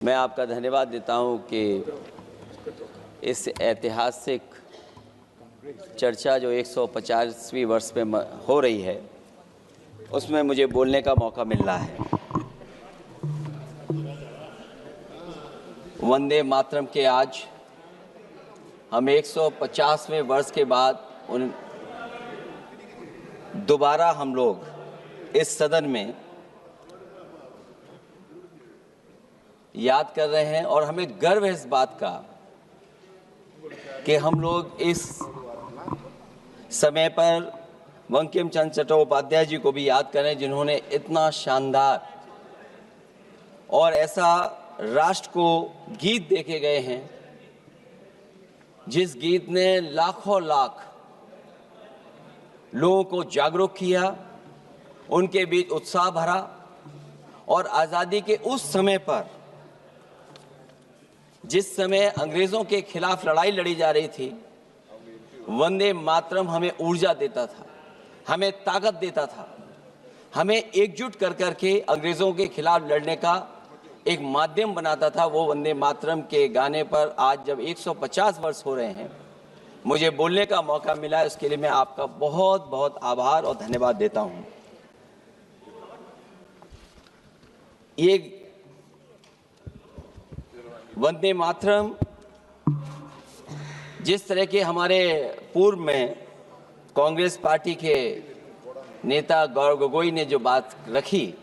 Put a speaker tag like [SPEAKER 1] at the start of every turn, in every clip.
[SPEAKER 1] मैं आपका धन्यवाद देता हूं कि इस ऐतिहासिक चर्चा जो 150वीं वर्ष में हो रही है उसमें मुझे बोलने का मौका मिल रहा है। वंदे मातरम के आज हम 150वें वर्ष के बाद दोबारा हम लोग इस सदन में याद कर रहे हैं और हमें गर्व है इस बात का कि हम लोग इस समय पर बंकिम चंद्र चट्टोपाध्याय जी को भी याद करें जिन्होंने इतना शानदार और ऐसा राष्ट्र को गीत देके गए हैं जिस गीत ने लाखों लाख लोगों को जागरूक किया, उनके बीच उत्साह भरा और आज़ादी के उस समय पर जिस समय अंग्रेजों के खिलाफ लड़ाई लड़ी जा रही थी, वंदे मातरम हमें ऊर्जा देता था, हमें ताकत देता था, हमें एकजुट कर करके अंग्रेजों के खिलाफ लड़ने का एक माध्यम बनाता था। वो वंदे मातरम के गाने पर आज जब 150 वर्ष हो रहे हैं मुझे बोलने का मौका मिला, इसके लिए मैं आपका बहुत बहुत आभार और धन्यवाद देता हूं। ये वंदे मातरम जिस तरह के हमारे पूर्व में कांग्रेस पार्टी के नेता गौरव गोगोई ने जो बात रखी,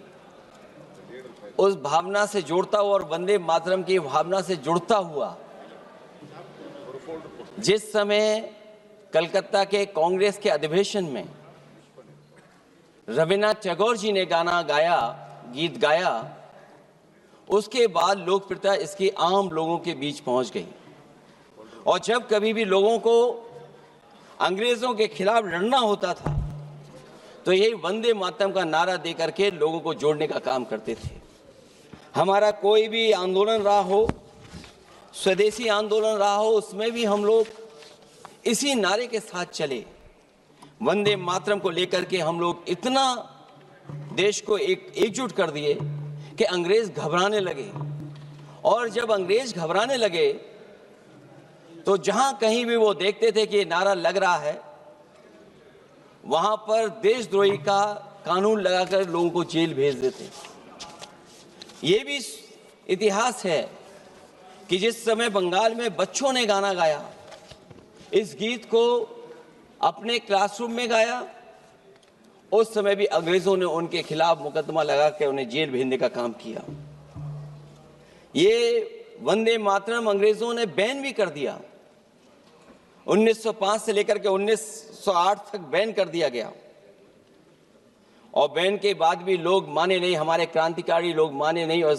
[SPEAKER 1] उस भावना से जोड़ता हुआ और वंदे मातरम की भावना से जुड़ता हुआ जिस समय कलकत्ता के कांग्रेस के अधिवेशन में रविन्द्रनाथ टैगोर जी ने गीत गाया, उसके बाद लोकप्रियता इसकी आम लोगों के बीच पहुंच गई। और जब कभी भी लोगों को अंग्रेजों के खिलाफ लड़ना होता था तो यही वंदे मातरम का नारा दे करके लोगों को जोड़ने का काम करते थे। हमारा कोई भी आंदोलन रहा हो, स्वदेशी आंदोलन रहा हो, उसमें भी हम लोग इसी नारे के साथ चले। वंदे मातरम को लेकर के हम लोग इतना देश को एकजुट कर दिए कि अंग्रेज घबराने लगे। और जब अंग्रेज घबराने लगे तो जहां कहीं भी वो देखते थे कि नारा लग रहा है, वहां पर देशद्रोही का कानून लगाकर लोगों को जेल भेज देते। ये भी इतिहास है कि जिस समय बंगाल में बच्चों ने गाना गाया, इस गीत को अपने क्लासरूम में गाया, उस समय भी अंग्रेजों ने उनके खिलाफ मुकदमा लगा के उन्हें जेल भेजने का काम किया। ये वंदे मातरम अंग्रेजों ने बैन भी कर दिया। 1905 से लेकर के 1908 तक बैन कर दिया गया और बैन के बाद भी लोग माने नहीं, हमारे क्रांतिकारी लोग माने नहीं और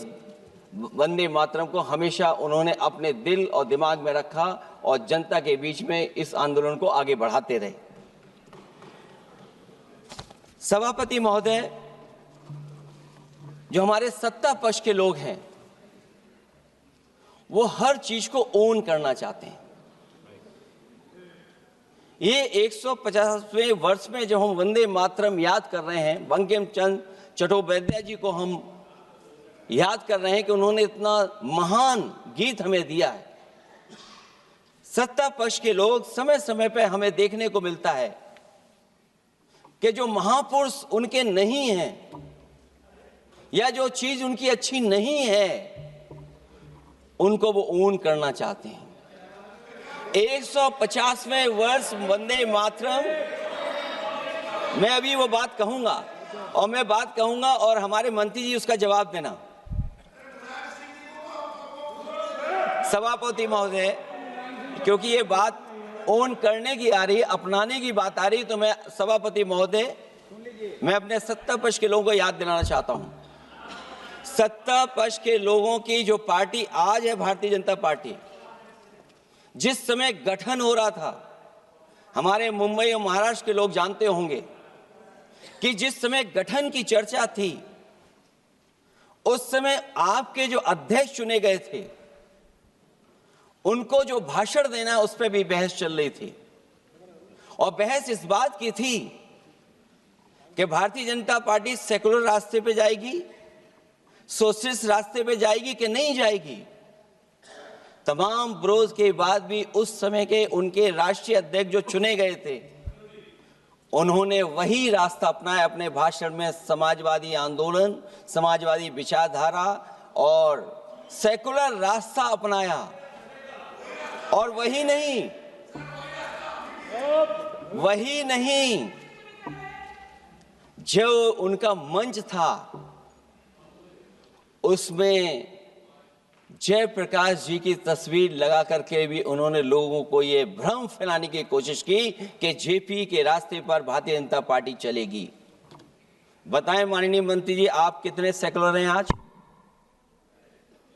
[SPEAKER 1] वंदे मातरम को हमेशा उन्होंने अपने दिल और दिमाग में रखा और जनता के बीच में इस आंदोलन को आगे बढ़ाते रहे। सभापति महोदय, जो हमारे सत्ता पक्ष के लोग हैं वो हर चीज को ओन करना चाहते हैं। ये 150वें वर्ष में जब हम वंदे मातरम याद कर रहे हैं, बंकिम चंद्र चट्टोपाध्याय जी को हम याद कर रहे हैं कि उन्होंने इतना महान गीत हमें दिया है। सत्ता पक्ष के लोग समय समय पर हमें देखने को मिलता है कि जो महापुरुष उनके नहीं हैं या जो चीज उनकी अच्छी नहीं है उनको वो ओन करना चाहते हैं। 150वें वर्ष वंदे मातरम, मैं अभी वो बात कहूंगा और मैं बात कहूंगा और हमारे मंत्री जी उसका जवाब देना। सभापति महोदय, क्योंकि ये बात ओन करने की आ रही, अपनाने की बात आ रही, तो मैं सभापति महोदय, मैं अपने सत्ता पक्ष के लोगों को याद दिलाना चाहता हूं। सत्ता पक्ष के लोगों की जो पार्टी आज है भारतीय जनता पार्टी, जिस समय गठन हो रहा था, हमारे मुंबई और महाराष्ट्र के लोग जानते होंगे कि जिस समय गठन की चर्चा थी उस समय आपके जो अध्यक्ष चुने गए थे उनको जो भाषण देना है उस पर भी बहस चल रही थी। और बहस इस बात की थी कि भारतीय जनता पार्टी सेकुलर रास्ते पे जाएगी सोशलिस्ट रास्ते पे जाएगी कि नहीं जाएगी। तमाम विरोध के बाद भी उस समय के उनके राष्ट्रीय अध्यक्ष जो चुने गए थे, उन्होंने वही रास्ता अपनाया अपने भाषण में। समाजवादी आंदोलन, समाजवादी विचारधारा और सेकुलर रास्ता अपनाया। और वही नहीं, जो उनका मंच था उसमें जयप्रकाश जी की तस्वीर लगा करके भी उन्होंने लोगों को ये भ्रम फैलाने की कोशिश की कि जेपी के रास्ते पर भारतीय जनता पार्टी चलेगी। बताएं माननीय मंत्री जी, आप कितने सेकुलर हैं आज,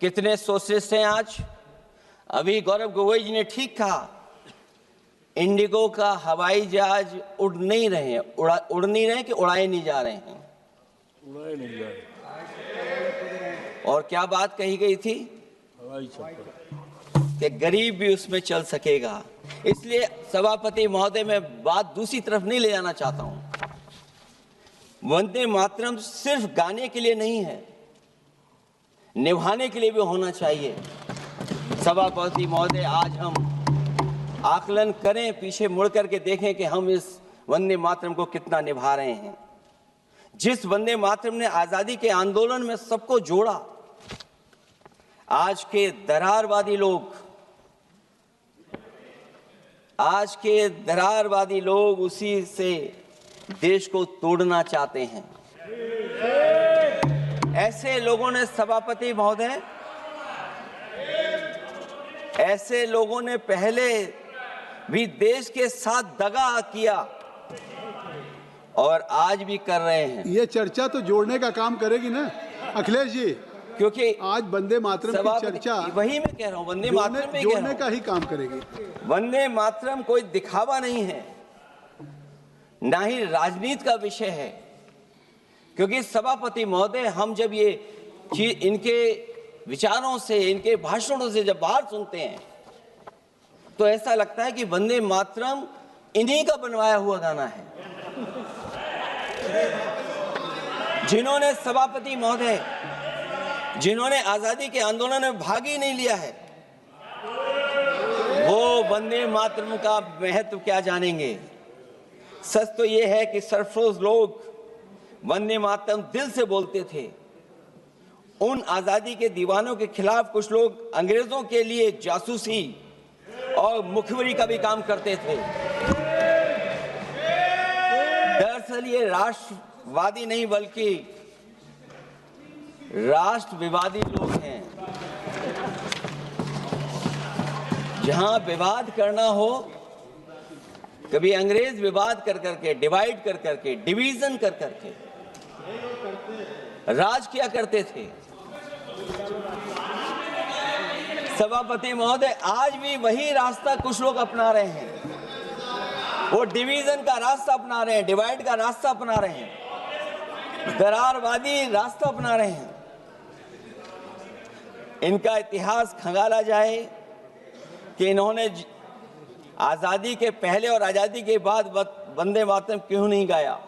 [SPEAKER 1] कितने सोशलिस्ट हैं आज? अभी गौरव गोगोई जी ने ठीक कहा, इंडिगो का हवाई जहाज उड़ नहीं रहे कि उड़ाए नहीं जा रहे हैं?
[SPEAKER 2] उड़ाए नहीं जा रहे।
[SPEAKER 1] और क्या बात कही गई थी कि गरीब भी उसमें चल सकेगा। इसलिए सभापति महोदय, मैं बात दूसरी तरफ नहीं ले जाना चाहता हूं। वंदे मातरम सिर्फ गाने के लिए नहीं है, निभाने के लिए भी होना चाहिए। सभापति महोदय, आज हम आकलन करें, पीछे मुड़ करके देखें कि हम इस वंदे मातरम को कितना निभा रहे हैं। जिस वंदे मातरम ने आजादी के आंदोलन में सबको जोड़ा, आज के दरारवादी लोग उसी से देश को तोड़ना चाहते हैं। ऐसे लोगों ने, सभापति महोदय, ऐसे लोगों ने पहले भी देश के साथ दगा किया और आज भी कर रहे हैं।
[SPEAKER 3] ये चर्चा तो जोड़ने का काम करेगी ना अखिलेश जी,
[SPEAKER 1] क्योंकि
[SPEAKER 3] आज वंदे मातरम की चर्चा,
[SPEAKER 1] वही मैं कह रहा हूँ, वंदे मातरम में
[SPEAKER 3] जोड़ने का ही काम करेगी।
[SPEAKER 1] वंदे मातरम कोई दिखावा नहीं है, ना ही राजनीति का विषय है। क्योंकि सभापति महोदय, हम जब ये चीज इनके विचारों से, इनके भाषणों से जब बाहर सुनते हैं तो ऐसा लगता है कि वंदे मातरम इन्हीं का बनवाया हुआ गाना है। जिन्होंने, सभापति महोदय, जिन्होंने आजादी के आंदोलन में भाग ही नहीं लिया है, वो वंदे मातरम का महत्व क्या जानेंगे। सच तो ये है कि सरफरोश लोग वंदे मातरम दिल से बोलते थे। उन आजादी के दीवानों के खिलाफ कुछ लोग अंग्रेजों के लिए जासूसी और मुखबिरी का भी काम करते थे। दरअसल ये राष्ट्रवादी नहीं बल्कि राष्ट्र विवादी लोग हैं। जहां विवाद करना हो, कभी अंग्रेज विवाद कर करके, डिवाइड कर करके, डिवीजन कर करके राज किया करते थे। सभापति महोदय, आज भी वही रास्ता कुछ लोग अपना रहे हैं। वो डिवीजन का रास्ता अपना रहे हैं, डिवाइड का रास्ता अपना रहे हैं, दरारवादी रास्ता अपना रहे हैं। इनका इतिहास खंगाला जाए कि इन्होंने आजादी के पहले और आजादी के बाद वंदे मातरम क्यों नहीं गाया।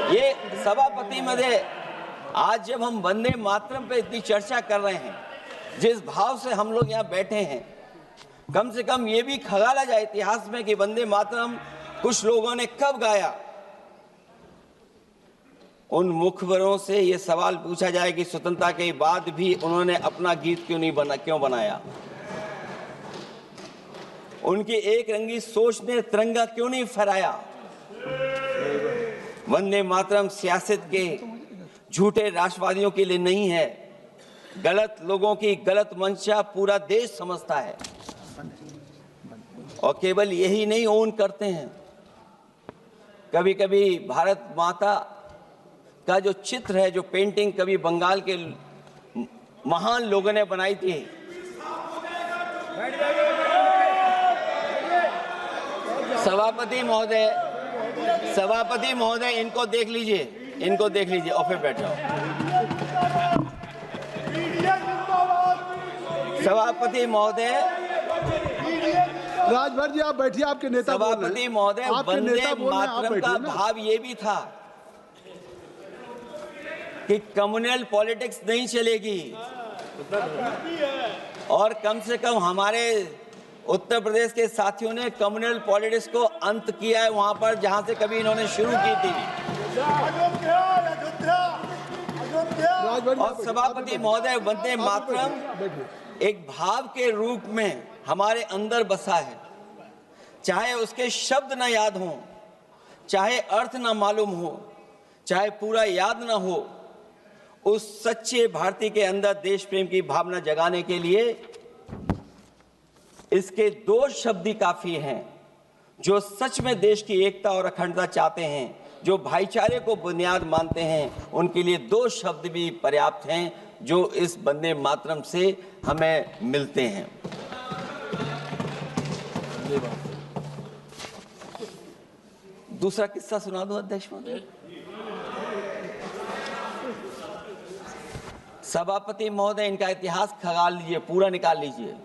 [SPEAKER 1] ये सभापति महोदय, आज जब हम वंदे मातरम पे इतनी चर्चा कर रहे हैं, जिस भाव से हम लोग यहाँ बैठे हैं, कम से कम ये भी खंगाला जाए इतिहास में कि वंदे मातरम कुछ लोगों ने कब गाया। उन मुखबरों से ये सवाल पूछा जाए कि स्वतंत्रता के बाद भी उन्होंने अपना गीत क्यों बनाया। उनकी एक रंगी सोच ने तिरंगा क्यों नहीं फहराया। वंदे मातरम सियासत के झूठे राष्ट्रवादियों के लिए नहीं है। गलत लोगों की गलत मंशा पूरा देश समझता है और केवल यही नहीं ओन करते हैं। कभी कभी भारत माता का जो चित्र है, जो पेंटिंग कभी बंगाल के महान लोगों ने बनाई थी, सभापति महोदय इनको देख लीजिए और फिर बैठ जाओ। सभापति महोदय,
[SPEAKER 3] राजभर जी आप बैठिए, आपके नेता।
[SPEAKER 1] सभापति महोदय, वंदे मातरम का भाव ये भी था कि कम्युनल पॉलिटिक्स नहीं चलेगी और कम से कम हमारे उत्तर प्रदेश के साथियों ने कम्युनल पॉलिटिक्स को अंत किया है वहां पर जहां से कभी इन्होंने शुरू की थी। और सभापति महोदय, वंदे मातरम एक भाव के रूप में हमारे अंदर बसा है, चाहे उसके शब्द न याद हों, चाहे अर्थ न मालूम हो, चाहे पूरा याद न हो, उस सच्चे भारतीय के अंदर देश प्रेम की भावना जगाने के लिए इसके दो शब्द ही काफी हैं। जो सच में देश की एकता और अखंडता चाहते हैं, जो भाईचारे को बुनियाद मानते हैं, उनके लिए दो शब्द भी पर्याप्त हैं जो इस वंदे मातरम से हमें मिलते हैं। दूसरा किस्सा सुना दो अध्यक्ष महोदय। सभापति महोदय, इनका इतिहास खंगाल लीजिए, पूरा निकाल लीजिए।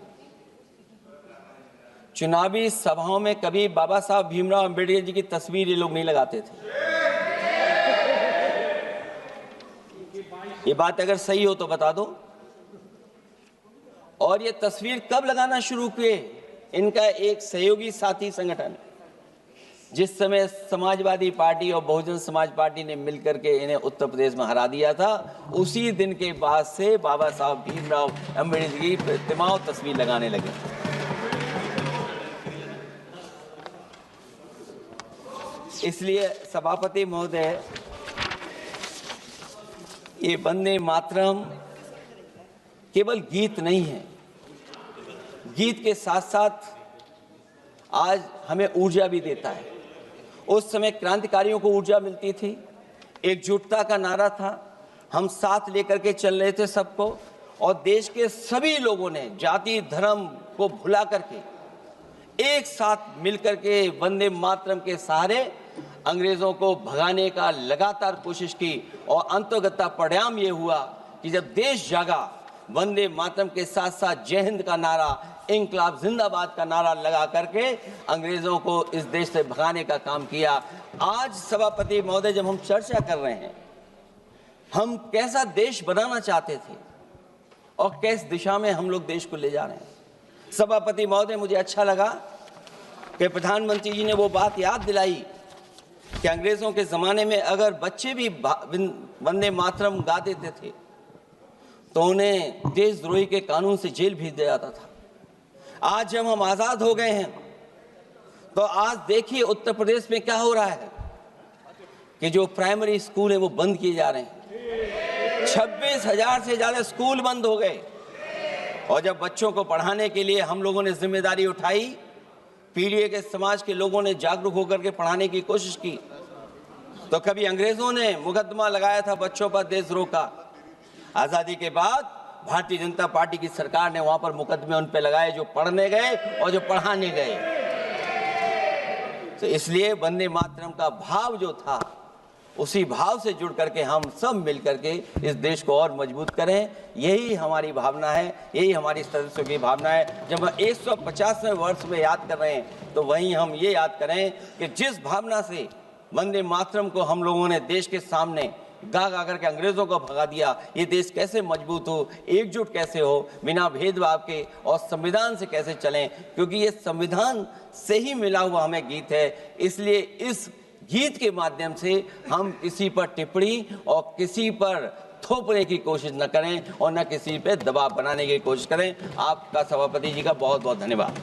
[SPEAKER 1] चुनावी सभाओं में कभी बाबा साहब भीमराव अंबेडकर जी की तस्वीर ये लोग नहीं लगाते थे। ये बात अगर सही हो तो बता दो। और ये तस्वीर कब लगाना शुरू किए? इनका एक सहयोगी साथी संगठन, जिस समय समाजवादी पार्टी और बहुजन समाज पार्टी ने मिलकर के इन्हें उत्तर प्रदेश में हरा दिया था, उसी दिन के बाद से बाबा साहब भीमराव अंबेडकर की प्रतिमा और तस्वीर लगाने लगे। इसलिए सभापति महोदय, ये वंदे मातरम केवल गीत नहीं है, गीत के साथ साथ आज हमें ऊर्जा भी देता है। उस समय क्रांतिकारियों को ऊर्जा मिलती थी, एकजुटता का नारा था, हम साथ लेकर के चल रहे थे सबको, और देश के सभी लोगों ने जाति धर्म को भुला करके एक साथ मिलकर के वंदे मातरम के सहारे अंग्रेजों को भगाने का लगातार कोशिश की। और अंतोगत्ता परिणाम ये हुआ कि जब देश जागा, वंदे मातरम के साथ साथ जय हिंद का नारा, इंकलाब जिंदाबाद का नारा लगा करके अंग्रेजों को इस देश से भगाने का काम किया। आज सभापति महोदय, जब हम चर्चा कर रहे हैं, हम कैसा देश बनाना चाहते थे और किस दिशा में हम लोग देश को ले जा रहे हैं। सभापति महोदय, मुझे अच्छा लगा कि प्रधानमंत्री जी ने वो बात याद दिलाई कि अंग्रेजों के जमाने में अगर बच्चे भी वंदे मातरम गा देते थे तो उन्हें देशद्रोही के कानून से जेल भेज दिया जाता था। आज जब हम आजाद हो गए हैं तो आज देखिए उत्तर प्रदेश में क्या हो रहा है कि जो प्राइमरी स्कूल है वो बंद किए जा रहे हैं। 26,000 से ज्यादा स्कूल बंद हो गए। और जब बच्चों को पढ़ाने के लिए हम लोगों ने जिम्मेदारी उठाई, पीढ़ी के समाज के लोगों ने जागरूक होकर के पढ़ाने की कोशिश की, तो कभी अंग्रेजों ने मुकदमा लगाया था बच्चों पर देशद्रोह का। आजादी के बाद भारतीय जनता पार्टी की सरकार ने वहां पर मुकदमे उन पे लगाए जो पढ़ने गए और जो पढ़ाने गए। तो इसलिए वंदे मातरम का भाव जो था, उसी भाव से जुड़ करके हम सब मिल करके इस देश को और मजबूत करें। यही हमारी भावना है, यही हमारी सदस्यों की भावना है। जब हम 150वें वर्ष में याद कर रहे हैं तो वहीं हम ये याद करें कि जिस भावना से वंदे मातरम को हम लोगों ने देश के सामने गा गा करके अंग्रेजों को भगा दिया, ये देश कैसे मजबूत हो, एकजुट कैसे हो, बिना भेदभाव के, और संविधान से कैसे चलें, क्योंकि ये संविधान से ही मिला हुआ हमें गीत है। इसलिए इस गीत के माध्यम से हम किसी पर टिप्पणी और किसी पर थोपने की कोशिश न करें और न किसी पे दबाव बनाने की कोशिश करें। आपका सभापति जी का बहुत बहुत धन्यवाद।